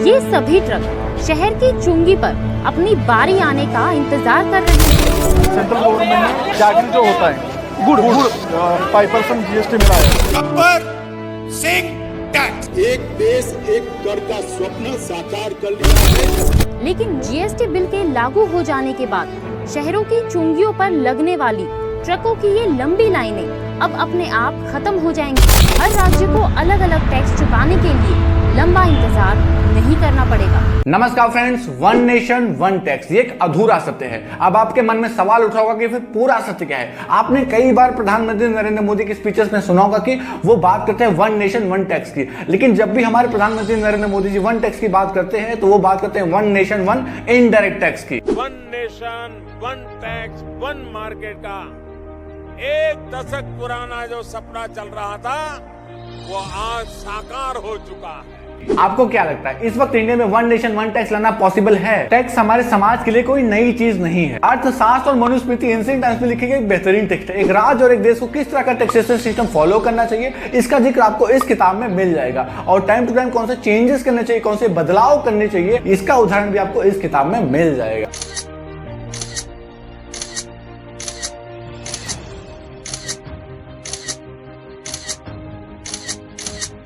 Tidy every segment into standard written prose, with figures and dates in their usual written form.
ये सभी ट्रक शहर की चुंगी पर अपनी बारी आने का इंतजार कर रहे हैं। सेंट्रल गवर्नमेंट ने जागरी जो होता है गुड़ 5% जीएसटी मिला है। गब्बर सिंह टैक्स एक देश एक कर का स्वप्न साकार कर लिया है। लेकिन जीएसटी बिल के लागू हो जाने के बाद शहरों की चुंगियों पर लगने वाली ट्रकों की ये लंबी लाइनें अब अपने आप खत्म हो जाएंगी। हर राज्य को अलग अलग टैक्स चुकाने के लिए लंबा इंतजार नहीं करना पड़ेगा। नमस्कार friends, one nation one tax ये एक अधूरा सत्य है। अब आपके मन में सवाल उठा होगा कि फिर पूरा सत्य क्या है। आपने कई बार प्रधानमंत्री नरेंद्र मोदी की स्पीचेस में सुना होगा कि वो बात करते हैं वन नेशन वन टैक्स की, लेकिन जब भी हमारे प्रधानमंत्री नरेंद्र मोदी जी वन टैक्स की बात करते हैं तो वो बात करते हैं one nation one indirect tax की। One nation one tax one market का एक दशक पुराना जो सपना चल रहा था वो आज साकार हो चुका है। आपको क्या लगता है इस वक्त इंडिया में वन नेशन वन टैक्स लाना पॉसिबल है? टैक्स हमारे समाज के लिए कोई नई चीज नहीं है। अर्थशास्त्र और मनुस्मृति एंशिएंट टाइम्स में लिखी गई एक बेहतरीन टेक्स्ट है। एक राज्य और एक देश को किस तरह का टैक्सेशन सिस्टम फॉलो करना चाहिए, इसका जिक्र आपको इस किताब में मिल जाएगा। और टाइम टू टाइम कौन से चेंजेस करने चाहिए, कौन से बदलाव करने चाहिए, इसका उदाहरण भी आपको इस किताब में मिल जाएगा।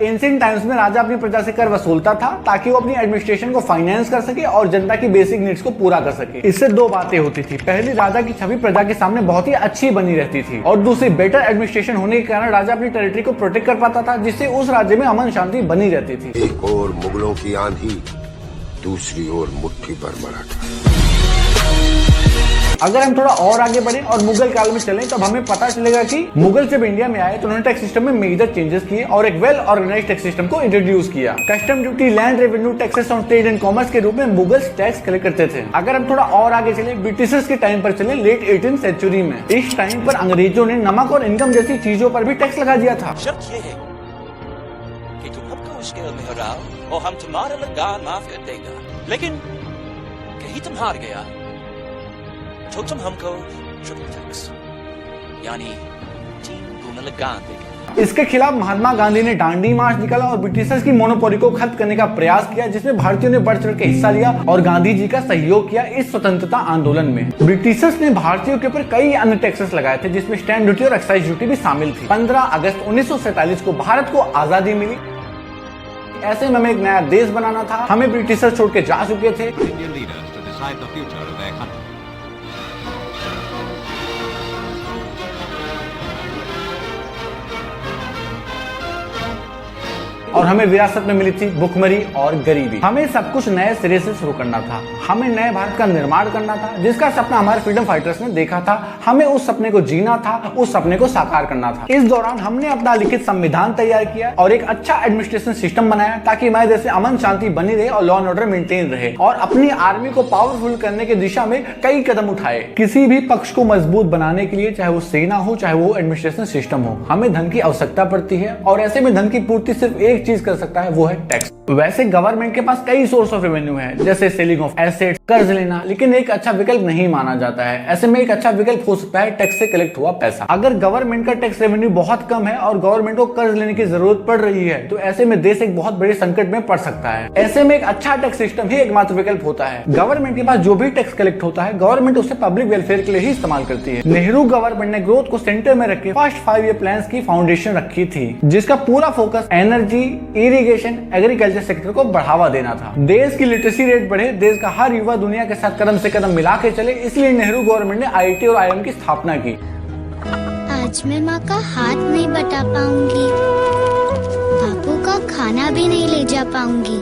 एंशिएंट टाइम्स में राजा अपनी प्रजा से कर वसूलता था ताकि वो अपनी एडमिनिस्ट्रेशन को फाइनेंस कर सके और जनता की बेसिक नीड्स को पूरा कर सके। इससे दो बातें होती थी। पहली, राजा की छवि प्रजा के सामने बहुत ही अच्छी बनी रहती थी, और दूसरी, बेटर एडमिनिस्ट्रेशन होने के कारण राजा अपनी टेरिटरी को प्रोटेक्ट कर पाता था, जिससे उस राज्य में अमन शांति बनी रहती थी। एक और मुगलों की आंधी, दूसरी ओर मुट्ठी भर मराठा। अगर हम थोड़ा और आगे बढ़े और मुगल काल में चलें, तब हमें पता चलेगा कि मुगल जब इंडिया में आए तो उन्होंने टैक्स सिस्टम में मेजर चेंजेस किए और एक वेल ऑर्गेनाइज्ड टैक्स सिस्टम को इंट्रोड्यूस किया। Custom duty, land revenue, taxes on trade and commerce के रूप में मुगल्स टैक्स कलेक्ट करते थे। अगर हम थोड़ा और आगे चले, ब्रिटिशर्स के टाइम पर चले, लेट 18th सेंचुरी में, इस टाइम पर अंग्रेजों ने नमक और इनकम जैसी चीजों पर भी टैक्स लगा दिया था। शर्त ये है कि तुम हमको मुश्किल में हराओ और हम तुम्हारा लगान माफ कर देगा, लेकिन कहीं तुम हार गया तो तुम हमको ट्रिपल टैक्स यानी 3 गुना लगान देगा। इसके खिलाफ महात्मा गांधी ने डांडी मार्च निकाला और ब्रिटिशर्स की मोनोपोली को खत्म करने का प्रयास किया, जिसमें भारतीयों ने बढ़ चढ़ के हिस्सा लिया और गांधी जी का सहयोग किया इस स्वतंत्रता आंदोलन में। ब्रिटिशर्स ने भारतीयों के ऊपर कई अन्य टैक्सेस लगाए थे, जिसमें स्टैंप ड्यूटी और एक्साइज ड्यूटी भी शामिल थी। 15 अगस्त 1947 को भारत को आजादी मिली। ऐसे में हमें एक नया देश बनाना था। हमें ब्रिटिशर्स छोड़ के जा चुके थे। और हमें विरासत में मिली थी भुखमरी और गरीबी। हमें सब कुछ नए सिरे से शुरू करना था। हमें नए भारत का निर्माण करना था, जिसका सपना हमारे फ्रीडम फाइटर्स ने देखा था। हमें उस सपने को जीना था, उस सपने को साकार करना था। इस दौरान हमने अपना लिखित संविधान तैयार किया और एक अच्छा एडमिनिस्ट्रेशन सिस्टम बनाया ताकि हमारे देश में अमन शांति बनी रहे और लॉ एंड ऑर्डर मेंटेन रहे, और अपनी आर्मी को पावरफुल करने की दिशा में कई कदम उठाए। किसी भी पक्ष को मजबूत बनाने के लिए, चाहे वो सेना हो चाहे वो एडमिनिस्ट्रेशन सिस्टम हो, हमें धन की आवश्यकता पड़ती है, और ऐसे में धन की पूर्ति सिर्फ एक चीज कर सकता है, वो है टैक्स। वैसे गवर्नमेंट के पास कई सोर्स ऑफ रेवेन्यू है, जैसे सेलिंग ऑफ एसेट्स, कर्ज लेना, लेकिन एक अच्छा विकल्प नहीं माना जाता है। ऐसे में एक अच्छा विकल्प हो सकता है टैक्स से कलेक्ट हुआ पैसा। अगर गवर्नमेंट का टैक्स रेवेन्यू बहुत कम है और गवर्नमेंट को कर्ज लेने की जरूरत पड़ रही है, तो ऐसे में देश एक बहुत बड़े संकट में पड़ सकता है। ऐसे में एक अच्छा टैक्स सिस्टम ही एकमात्र विकल्प होता है। गवर्नमेंट के पास जो भी टैक्स कलेक्ट होता है, गवर्नमेंट उसे पब्लिक वेलफेयर के लिए ही इस्तेमाल करती है। नेहरू गवर्नमेंट ने ग्रोथ को सेंटर में रख के फर्स्ट 5 ईयर प्लान की फाउंडेशन रखी थी, जिसका पूरा focus energy, irrigation, agriculture sector को बढ़ावा देना था। देश की लिटरेसी रेट बढ़े, देश का हर युवा दुनिया के साथ कदम से कदम मिला के चले, इसलिए नेहरू गवर्नमेंट ने आईआईटी और आईआईएम की स्थापना की। आज मैं माँ का हाथ नहीं बटा पाऊंगी, बापू का खाना भी नहीं ले जा पाऊंगी,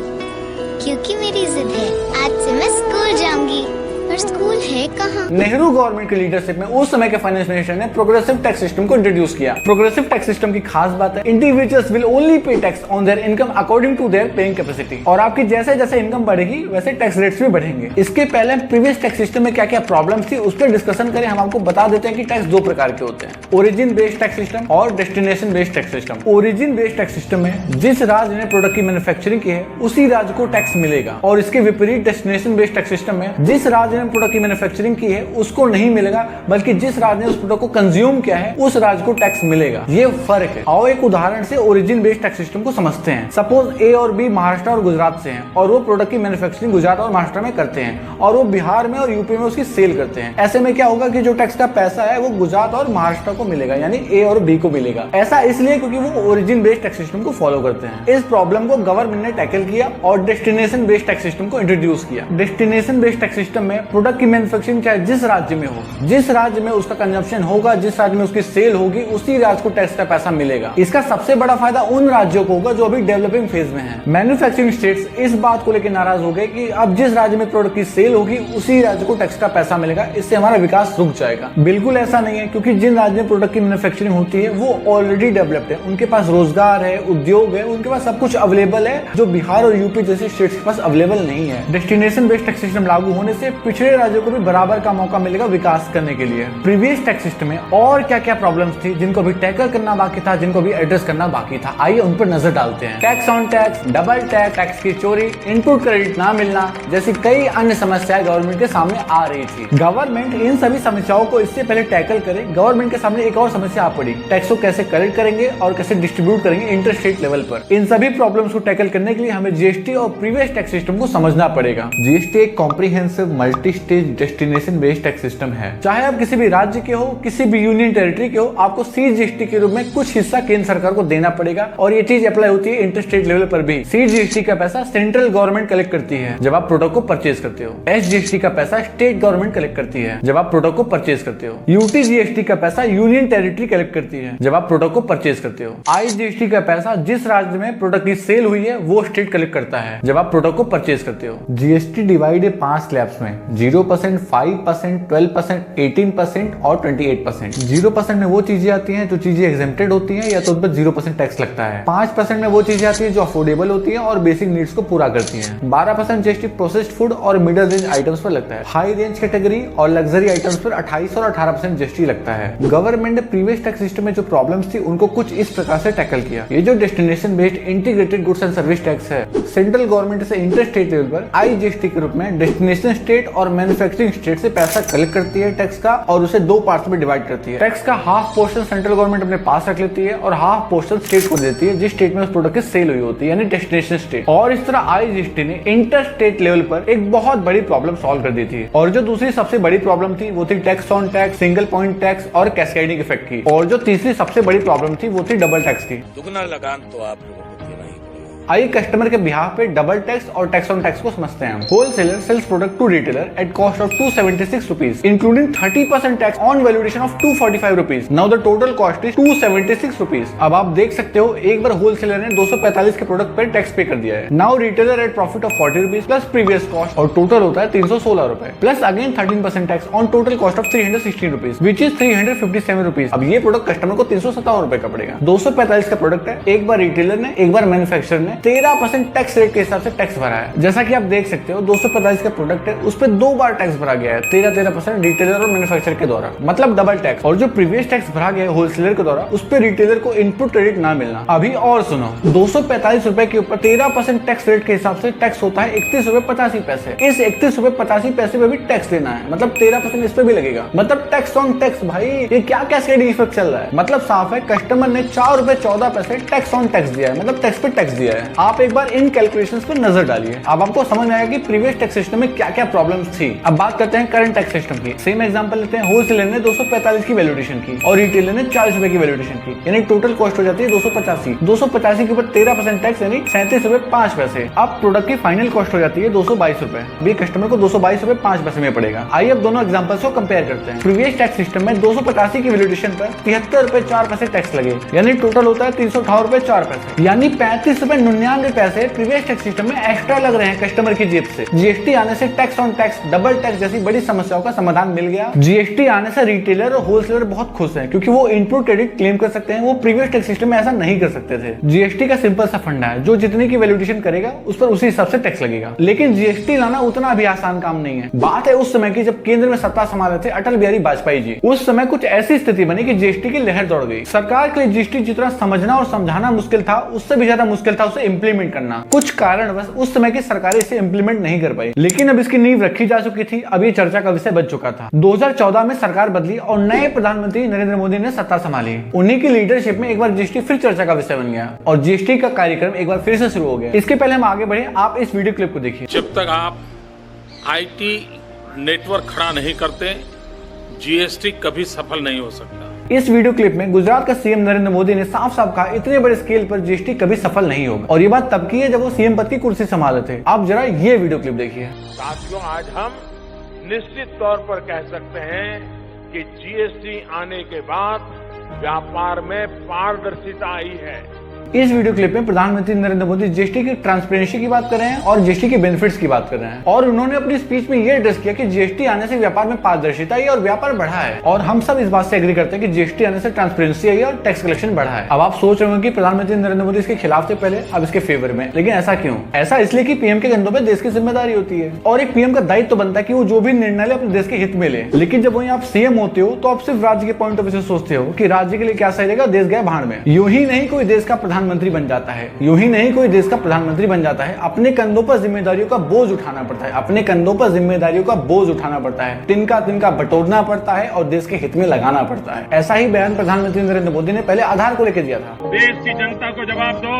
क्योंकि मेरी जिद है आज से मैं स्कूल जाऊंगी, पर स्कूल है कहाँ? नेहरू गवर्नमेंट की लीडरशिप में उस समय के फाइनेंस मिनिस्टर ने प्रोग्रेसिव टैक्स सिस्टम को इंट्रोड्यूस किया। प्रोग्रेसिव टैक्स सिस्टम की खास बात है, individuals will only pay tax on their income according to their paying capacity, और आपकी जैसे जैसे इनकम बढ़ेगी वैसे टैक्स रेट्स भी बढ़ेंगे। इसके पहले प्रीवियस टैक्स सिस्टम में क्या क्या प्रॉब्लम्स थी, उस पर डिस्कशन करें। हम आपको बता देते हैं कि टैक्स दो प्रकार के होते हैं, ओरिजिन बेस्ड टैक्स सिस्टम और destination based tax system. Origin based tax system में जिस राज्य ने प्रोडक्ट की मैन्युफैक्चरिंग की है, उसी राज्य को टैक्स मिलेगा, और इसके विपरीत डेस्टिनेशन बेस्ड टैक्स सिस्टम में जिस राज्य राज्य ने प्रोडक्ट की मैन्युफैक्चरिंग की है उसको नहीं मिलेगा, बल्कि जिस राज्य ने उस प्रोडक्ट को कंज्यूम किया है उस राज्य को टैक्स मिलेगा। ये फर्क है। आओ एक उदाहरण से ओरिजिन बेस्ड टैक्स सिस्टम को समझते हैं। सपोज ए और बी महाराष्ट्र और गुजरात से हैं और वो प्रोडक्ट की मैन्युफैक्चरिंग गुजरात और महाराष्ट्र में करते हैं और वो बिहार में और यूपी में उसकी सेल करते हैं। ऐसे में क्या होगा कि जो टैक्स का पैसा है वो गुजरात और महाराष्ट्र को मिलेगा, यानी ए और बी को मिलेगा। ऐसा इसलिए क्योंकि वो ओरिजिन बेस्ड टैक्स सिस्टम को फॉलो करते हैं। इस प्रॉब्लम को गवर्नमेंट ने टैकल किया और डेस्टिनेशन बेस्ड टैक्स सिस्टम को इंट्रोड्यूस किया। डेस्टिनेशन बेस्ड टैक्स सिस्टम में प्रोडक्ट की मैन्युफैक्चरिंग चाहे जिस राज्य में हो, जिस राज्य में उसका कंजम्पशन होगा, जिस राज्य में उसकी सेल होगी, उसी राज्य को टैक्स का पैसा मिलेगा। इसका सबसे बड़ा फायदा उन राज्यों को होगा जो अभी डेवलपिंग फेज में है। मैन्युफैक्चरिंग स्टेट्स इस बात को लेकर नाराज हो गए कि अब जिस राज्य में प्रोडक्ट की सेल होगी उसी राज्य को टैक्स का पैसा मिलेगा, इससे हमारा विकास रुक जाएगा। बिल्कुल ऐसा नहीं है, क्योंकि जिन राज्य में प्रोडक्ट की मैन्युफैक्चरिंग होती है वो ऑलरेडी डेवलप्ड है, उनके पास रोजगार है, उद्योग है, उनके पास सब कुछ अवेलेबल है जो बिहार और यूपी जैसे स्टेट्स के पास अवेलेबल नहीं है। डेस्टिनेशन बेस्ड टैक्स सिस्टम लागू होने से पिछड़े राज्यों को भी बराबर का मौका मिलेगा विकास करने के लिए। प्रीवियस टैक्स सिस्टम में और क्या क्या प्रॉब्लम्स थी जिनको भी टैकल करना बाकी था, जिनको भी एड्रेस करना बाकी था, आइए उन पर नजर डालते हैं। Tax on tax, double tax, tax की चोरी, इनपुट क्रेडिट ना मिलना जैसी कई अन्य समस्याएं गवर्नमेंट के सामने आ रही थी। गवर्नमेंट इन सभी समस्याओं को इससे पहले टैकल करे, गवर्नमेंट के सामने एक और समस्या आ पड़ी, टैक्स को कैसे कलेक्ट करेंगे और कैसे डिस्ट्रीब्यूट करेंगे इंटर स्टेट लेवल पर। इन सभी प्रॉब्लम्स को टैकल करने के लिए हमें जीएसटी और प्रीवियस टैक्स सिस्टम को समझना पड़ेगा। जीएसटी एक comprehensive multi stage destination based tax system है। चाहे आप किसी भी राज्य के हो, किसी भी यूनियन टेरिटरी के हो, आपको सीजीएसटी के रूप में कुछ हिस्सा केंद्र सरकार को देना पड़ेगा और ये चीज अप्लाई होती है इंटर स्टेट लेवल पर भी। सीजीएसटी का पैसा सेंट्रल गवर्नमेंट कलेक्ट करती है जब आप प्रोडक्ट को परचेज करते हो। एसजीएसटी का पैसा स्टेट गवर्नमेंट कलेक्ट करती है जब आप प्रोडक्ट को परचेज करते हो। यूटीजीएसटी का पैसा यूनियन टेरिटरी कलेक्ट करती है जब आप प्रोडक्ट को परचेज करते हो। आईजीएसटी का पैसा जिस राज्य में प्रोडक्ट की सेल हुई है वो स्टेट कलेक्ट करता है जब आप प्रोडक्ट को परचेज करते हो। जीएसटी डिवाइड है 5 स्लैब्स में, 0%, 5%, 12%, 18% और 28%। 0% में वो चीजें आती हैं जो चीजें एग्जेम्प्टेड होती हैं या तो उन पर 0% टैक्स लगता है। 5% में वो चीजें आती हैं जो अफोर्डेबल होती हैं और बेसिक नीड्स को पूरा करती हैं। 12% जीएसटी प्रोसेस्ड फूड और मिडिल रेंज आइटम्स पर लगता है। हाई रेंज कैटेगरी और लग्जरी आइटम्स पर 28 और 18% जीएसटी लगता है। गवर्नमेंट ने प्रीवियस टैक्स सिस्टम में जो प्रॉब्लम्स थी उनको कुछ इस प्रकार से टैकल किया। ये जो destination based integrated goods and service tax है, सेंट्रल गवर्नमेंट से इंटर स्टेट लेवल पर आईजीएसटी के रूप में डेस्टिनेशन स्टेट और मैन्युफैक्चरिंग स्टेट से पैसा कलेक्ट करती है टैक्स का, और उसे 2 पार्ट्स में डिवाइड करती है। टैक्स का हाफ पोर्शन सेंट्रल गवर्नमेंट अपने पास रख लेती है और हाफ पोर्शन स्टेट को देती है जिस स्टेट में उस प्रोडक्ट की सेल हुई होती है, यानी डेस्टिनेशन स्टेट। और इस तरह आईजीएसटी ने इंटर स्टेट लेवल पर एक बहुत बड़ी प्रॉब्लम सॉल्व कर दी थी। और जो दूसरी सबसे बड़ी प्रॉब्लम थी वो थी tax on tax, single point tax और कैस्केडिंग इफेक्ट की। और जो तीसरी सबसे बड़ी प्रॉब्लम थी वो थी डबल टैक्स की। दुगना लगान तो आप लोगों को देना ही पड़ेगा। आइए कस्टमर के बिहाफ पे डबल टैक्स और टैक्स ऑन टैक्स को समझते हैं। Wholesaler sells product to retailer at cost of 276 rupees including 30% tax on valuation of 245 rupees. Now the total cost is 276 rupees. अब आप देख सकते हो एक बार होलसेलर ने 245 के प्रोडक्ट पर टैक्स पे कर दिया है। Now retailer at profit of 40 rupees plus previous cost, और टोटल होता है 316 रुपए plus again 13% tax on total cost of 316 rupees which is 357 rupees. अब ये प्रोडक्ट कस्टमर को 357 रुपए का पड़ेगा। 245 का प्रोडक्ट है, एक बार रिटेलर ने एक बार मैन्युफैक्चरर ने 13% टैक्स रेट के हिसाब से टैक्स भरा है। जैसा कि आप देख सकते हो 245 का प्रोडक्ट है, उस पर 2 बार टैक्स भरा गया है, 13% रिटेलर और मैन्युफैक्चरर के द्वारा, मतलब डबल टैक्स। और जो प्रीवियस टैक्स भरा गया है होलसेलर के द्वारा उस पर रिटेलर को इनपुट क्रेडिट ना मिलना। अभी और सुनो, 245 रुपए के ऊपर 13% टैक्स रेट के हिसाब से टैक्स होता है 31 रुपए 85 पैसे। इस 31 रुपए 85 पैसे पे भी टैक्स देना है, मतलब 13% इस पे भी लगेगा, मतलब टैक्स ऑन टैक्स। भाई ये क्या कैस्केडिंग इफेक्ट चल रहा है? मतलब साफ है कस्टमर ने 4 रुपए 14 पैसे टैक्स ऑन टैक्स दिया है, मतलब टैक्स पे टैक्स दिया है। आप एक बार इन कैलकुलेशंस पर नजर डालिए, अब आपको समझ में आएगा कि प्रीवियस टैक्स सिस्टम में क्या क्या प्रॉब्लम्स थी। अब बात करते हैं करंट टैक्स सिस्टम की। सेम एग्जांपल लेते हैं, होलसेलर ने 245 की वैल्यूएशन की और रिटेलर ने 40 रुपए की वैल्यूएशन की, यानी टोटल कॉस्ट हो जाती है 285। 285 के ऊपर 13% टैक्स यानी 37 रुपए 5 पैसे। अब प्रोडक्ट की फाइनल कॉस्ट हो जाती है 222 रुपए। भी कस्टमर को 222 रुपए 5 पैसे में पड़ेगा। आइए अब दोनों एग्जांपल्स को कंपेयर करते हैं। प्रीवियस टैक्स सिस्टम में 285 की वैल्यूएशन पर 73 रुपए 4 पैसे टैक्स लगे, यानी टोटल होता है 358 रुपए 4 पैसे, यानी 35 रुपए 99 पैसे प्रीवियस टैक्स सिस्टम में एक्स्ट्रा लग रहे हैं कस्टमर की जेब से। जीएसटी आने से tax on tax, double tax जैसी बड़ी समस्याओं का समाधान मिल गया। जीएसटी आने से रिटेलर और होलसेलर बहुत खुश हैं क्योंकि वो इनपुट क्रेडिट क्लेम कर सकते हैं, वो प्रीवियस टैक्स सिस्टम में ऐसा नहीं कर सकते थे। जीएसटी का सिंपल सा फंडा है, जो जितने की वैल्यूएशन करेगा उस पर उसी हिसाब से टैक्स लगेगा। लेकिन जीएसटी लाना उतना भी आसान काम नहीं है। बात है उस समय की जब केंद्र में सत्ता संभाले थे अटल बिहारी वाजपेयी जी। उस समय कुछ ऐसी स्थिति बनी कि जीएसटी की लहर दौड़ गई। सरकार के लिए जीएसटी जितना समझना और समझाना मुश्किल था, उससे भी ज्यादा मुश्किल था उसे इम्प्लीमेंट करना। कुछ कारणवश उस समय की सरकारें इसे इम्प्लीमेंट नहीं कर पाई, लेकिन अब इसकी नींव रखी जा चुकी थी। अब ये चर्चा का विषय बन चुका था। 2014 में सरकार बदली और नए प्रधानमंत्री नरेंद्र मोदी ने सत्ता संभाली। उन्हीं की लीडरशिप में एक बार जीएसटी फिर चर्चा का विषय बन गया और जीएसटी का कार्यक्रम एक बार फिर से शुरू हो गया। इसके पहले हम आगे बढ़े, आप इस वीडियो क्लिप को देखिए। जब तक आप आईटी नेटवर्क खड़ा नहीं करते, जीएसटी कभी सफल नहीं हो सकता। इस वीडियो क्लिप में गुजरात का सीएम नरेंद्र मोदी ने साफ साफ कहा इतने बड़े स्केल पर जीएसटी कभी सफल नहीं होगा, और ये बात तब की है जब वो सीएम पद की कुर्सी संभाले थे। आप जरा ये वीडियो क्लिप देखिए। साथियों, आज हम निश्चित तौर पर कह सकते हैं कि जीएसटी आने के बाद व्यापार में पारदर्शिता आई है। इस वीडियो क्लिप में प्रधानमंत्री नरेंद्र मोदी जीएसटी की ट्रांसपेरेंसी की बात कर रहे हैं और जीएसटी के बेनिफिट्स की बात कर रहे हैं, और उन्होंने अपनी स्पीच में ये एड्रेस किया कि जीएसटी आने से व्यापार में पारदर्शिता आई और व्यापार बढ़ा है। और हम सब इस बात से एग्री करते हैं कि जीएसटी आने से ट्रांसपेरेंसी आई और टैक्स कलेक्शन बढ़ा है। अब आप सोच रहे होंगे कि प्रधानमंत्री नरेंद्र मोदी इसके खिलाफ थे पहले, अब इसके फेवर में, लेकिन ऐसा क्यों? ऐसा इसलिए कि पीएम के कंधों पर देश की जिम्मेदारी होती है और एक पीएम का दायित्व तो बनता है कि वो जो भी निर्णय ले अपने देश के हित में ले। लेकिन जब वहीं आप सीएम होते हो तो आप सिर्फ राज्य के पॉइंट ऑफ व्यू से सोचते हो कि राज्य के लिए क्या सही रहेगा, देश गए भाड़ में। यूं ही नहीं कोई देश का प्रधानमंत्री बन जाता है, यूं ही नहीं कोई देश का प्रधानमंत्री बन जाता है। अपने कंधों पर जिम्मेदारियों का बोझ उठाना पड़ता है, अपने कंधों पर जिम्मेदारियों का बोझ उठाना पड़ता है, तिनका तिनका बटोरना पड़ता है और देश के हित में लगाना पड़ता है। ऐसा ही बयान प्रधानमंत्री नरेंद्र मोदी ने पहले आधार को लेकर दिया था। देश की जनता को जवाब दो,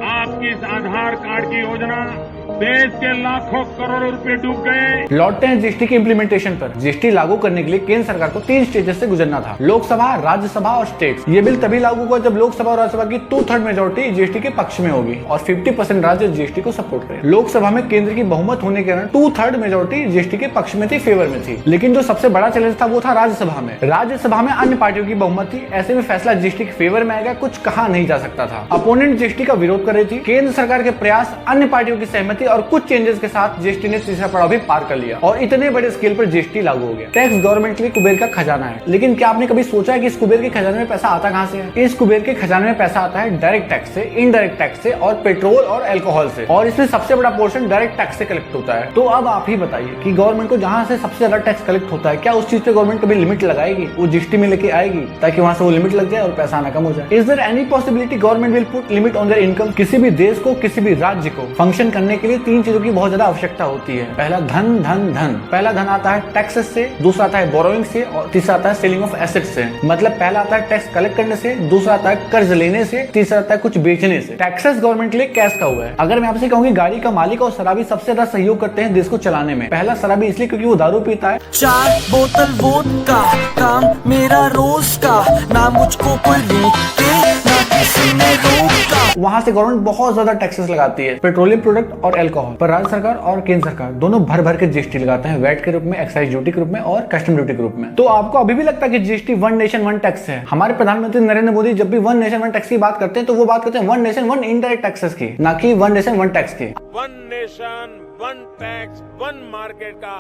आपकी इस आधार कार्ड की योजना देश के लाखों करोड़ों रुपए डूब गए। लौटते हैं जीएसटी के इम्प्लीमेंटेशन पर। जीएसटी लागू करने के लिए केंद्र सरकार को 3 स्टेजेस से गुजरना था, लोकसभा, राज्यसभा और स्टेट्स। ये बिल तभी लागू हुआ जब लोकसभा और राज्यसभा की 2/3 मेजोरिटी जीएसटी के पक्ष में होगी और 50% राज्य जीएसटी को सपोर्ट करें। लोकसभा में केंद्र की बहुमत होने के कारण 2/3 मेजोरिटी जीएसटी के पक्ष में थी, फेवर में थी। लेकिन जो सबसे बड़ा चैलेंज था वो था राज्यसभा में। राज्यसभा में अन्य पार्टियों की बहुमत थी, ऐसे में फैसला जीएसटी के फेवर में आएगा कुछ कहा नहीं जा सकता था। अपोनेंट जीएसटी का विरोध कर रही थी। केंद्र सरकार के प्रयास, अन्य पार्टियों की सहमति और कुछ चेंजेस के साथ जीएसटी ने तीसरा पड़ाव भी पार कर लिया और इतने बड़े स्केल पर जीएसटी लागू हो गया। टैक्स गवर्नमेंट के लिए कुबेर का खजाना है, लेकिन क्या आपने कभी सोचा है कि इस कुबेर के खजाने में पैसा आता कहां से है? इस कुबेर के खजाने में पैसा आता है डायरेक्ट टैक्स से, इनडायरेक्ट टैक्स से और पेट्रोल और अल्कोहल से, और इसमें सबसे बड़ा पोर्शन डायरेक्ट टैक्स से कलेक्ट होता है। तो अब आप ही बताइए कि गवर्नमेंट को जहां से सबसे ज्यादा टैक्स कलेक्ट होता है, क्या उस चीज पे गवर्नमेंट कभी लिमिट लगाएगी? वो जीएसटी में लेके आएगी ताकि वहां से वो लिमिट लग जाए और पैसा आना कम हो जाए। Is there any possibility government will put limit on their income? किसी भी देश को, किसी भी राज्य को फंक्शन करने के लिए 3 चीजों की बहुत ज्यादा आवश्यकता होती है। पहला धन, धन, धन। पहला धन आता है टैक्सेस से, दूसरा आता है बोरोइंग से और तीसरा आता है सेलिंग ऑफ एसेट्स से। मतलब पहला आता है टैक्स कलेक्ट करने से, दूसरा आता है कर्ज लेने से, तीसरा आता है कुछ बेचने से। टैक्सेस गवर्नमेंट के लिए कैश का हुआ है। अगर मैं आपसे कहूँ कि गाड़ी का मालिक और शराबी सबसे ज्यादा सहयोग करते हैं देश को चलाने में, पहला शराबी इसलिए क्योंकि वो दारू पीता है। 4 बोतल वोदका, काम मेरा रोज का, ना मुझको कोई रोके ना किसी ने रोका। वहां से गवर्नमेंट बहुत ज्यादा टैक्सेस लगाती है, पेट्रोलियम प्रोडक्ट और अल्कोहल पर। राज्य सरकार और केंद्र सरकार दोनों भर भर के जीएसटी लगाते हैं, वैट के रूप में, एक्साइज ड्यूटी के रूप में और कस्टम ड्यूटी के रूप में। तो आपको अभी भी लगता है कि GST one nation one tax है? हमारे प्रधानमंत्री नरेंद्र मोदी जब भी वन नेशन वन टैक्स की बात करते हैं तो वो बात करते हैं one nation one indirect taxes की, ना कि वन नेशन वन टैक्स की। One nation one tax one market का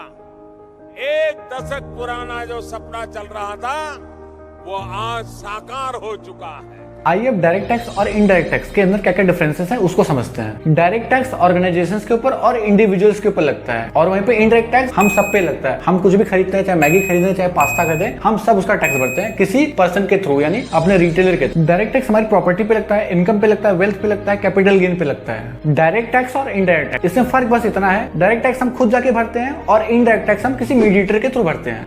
1 दशक पुराना जो सपना चल रहा था वो आज साकार हो चुका है। आइए अब डायरेक्ट टैक्स और इनडायरेक्ट टैक्स के अंदर क्या क्या डिफरेंसेस हैं उसको समझते हैं। डायरेक्ट टैक्स ऑर्गेनाइजेशंस के ऊपर और इंडिविजुअल्स के ऊपर लगता है, और वहीं पे इनडायरेक्ट टैक्स हम सब पे लगता है। हम कुछ भी खरीदते हैं, चाहे मैगी खरीदे, चाहे पास्ता खरीदे, हम सब उसका टैक्स भरते हैं किसी पर्सन के थ्रू, यानी अपने रिटेलर के थ्रू। डायरेक्ट टैक्स हमारी प्रॉपर्टी पे लगता है, इनकम पे लगता है, वेल्थ पे लगता है, कैपिटल गेन पे लगता है। डायरेक्ट टैक्स और इनडायरेक्ट टैक्स, इसमें फर्क बस इतना है, डायरेक्ट टैक्स हम खुद जाके भरते हैं और इनडायरेक्ट टैक्स हम किसी मीडिएटर के थ्रू भरते हैं।